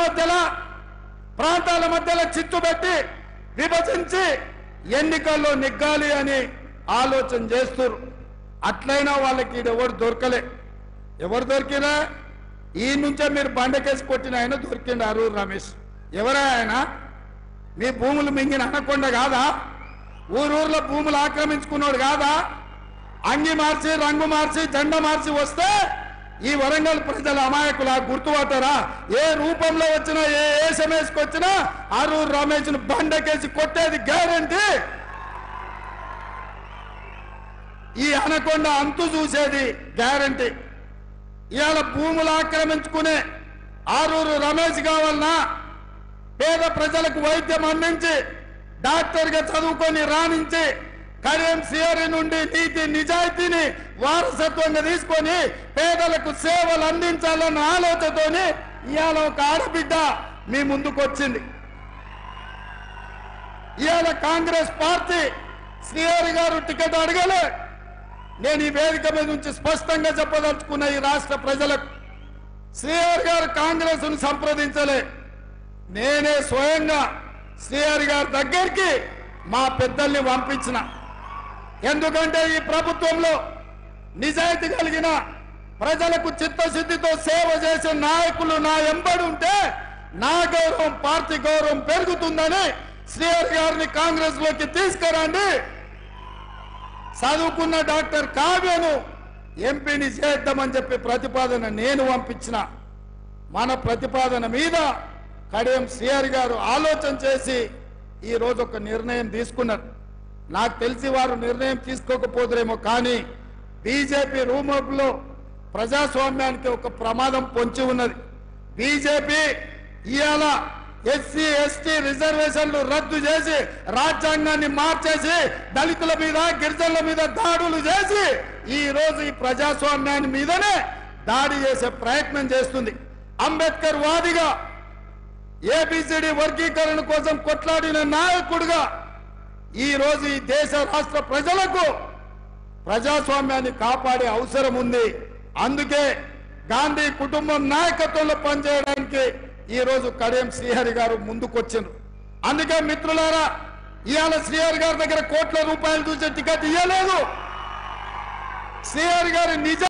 మధ్యలో ప్రాంతాల మధ్యలో చిచ్చు పెట్టి విభజించి ఎన్నికల్లో నెగ్గాలి అని ఆలోచన చేస్తారు. అట్లయినా వాళ్ళకి ఎవరు దొరకలే. ఎవరు దొరికినా ఈ నుంచే మీరు బండకేసి కొట్టిన ఆయన దొరికిండు అరూరు రమేష్. ఎవరా ఆయన? మీ భూములు మింగిన అనకొండ కాదా? ఊరూర్లో భూములు ఆక్రమించుకున్నాడు కాదా? అంగి మార్చి రంగు మార్చి జెండా మార్చి వస్తే ఈ వరంగల్ ప్రజల అమాయకుల గుర్తుపట్టారా? ఏ రూపంలో వచ్చినా ఏ ఏసమేసుకు వచ్చినా అరూరు రమేష్ను బండకేసి కొట్టేది గ్యారంటీ. ఈ అనకొండ అంతు చూసేది గ్యారంటీ. ఇవాళ భూములు ఆక్రమించుకునే ఆరూరు రమేష్ కావాలన్నా పేద ప్రజలకు వైద్యం అందించి డాక్టర్గా చదువుకొని రాణించి కరీం సిఆర్ఈ నుండి నీతి నిజాయితీని వారసత్వంగా తీసుకొని పేదలకు సేవలు అందించాలన్న ఆలోచనతోని ఇవాళ ఒక ఆడబిడ్డ మీ ముందుకు వచ్చింది. ఇవాళ కాంగ్రెస్ పార్టీ సిఆర్ఈ గారు టికెట్ అడగలే. నేను ఈ వేదిక మీద నుంచి స్పష్టంగా చెప్పదలుచుకున్న ఈ రాష్ట్ర ప్రజలకు, సిఆర్ఈ గారు కాంగ్రెస్ ను సంప్రదించలే. నేనే స్వయంగా సిఆర్ఈ గారి దగ్గరికి మా పెద్దల్ని పంపించిన. ఎందుకంటే ఈ ప్రభుత్వంలో నిజాయితీ కలిగిన ప్రజలకు చిత్తశుద్ధితో సేవ చేసే నాయకులు నా ఎంబడి ఉంటే నా గౌరవం పార్టీ గౌరవం పెరుగుతుందని సిఆర్ఈ గారిని కాంగ్రెస్ లోకి తీసుకురండి, చదువుకున్న డాక్టర్ కావ్యను ఎంపీని చేద్దామని చెప్పి ప్రతిపాదన నేను పంపించిన. మన ప్రతిపాదన మీద కడియం సిఆర్ గారు ఆలోచన చేసి ఈ రోజు ఒక నిర్ణయం తీసుకున్నారు. నాకు తెలిసి వారు నిర్ణయం తీసుకోకపోదురేమో, కానీ బీజేపీ రూమర్లో ప్రజాస్వామ్యానికి ఒక ప్రమాదం పొంచి ఉన్నది. బీజేపీ ఇవాళ ఎస్సీ ఎస్టీ రిజర్వేషన్లు రద్దు చేసి రాజ్యాంగాన్ని మార్చేసి దళితుల మీద గిరిజనుల మీద దాడులు చేసి ఈ రోజు ఈ ప్రజాస్వామ్యాన్ని మీదనే దాడి చేసే ప్రయత్నం చేస్తుంది. అంబేద్కర్ వాదిగా ఏబిసిడి వర్గీకరణ కోసం కొట్లాడిన నాయకుడిగా ఈ రోజు ఈ దేశ రాష్ట్ర ప్రజలకు ప్రజాస్వామ్యాన్ని కాపాడే అవసరం ఉంది. అందుకే గాంధీ కుటుంబం నాయకత్వంలో పనిచేయడానికి ఈ రోజు కడియం శ్రీహరి గారు ముందుకొచ్చారు. అందుకే మిత్రులారా, ఇవాళ శ్రీహరి గారి దగ్గర కోట్ల రూపాయలు చూసే టికెట్ ఇవ్వలేదు. శ్రీహరి గారి నిజ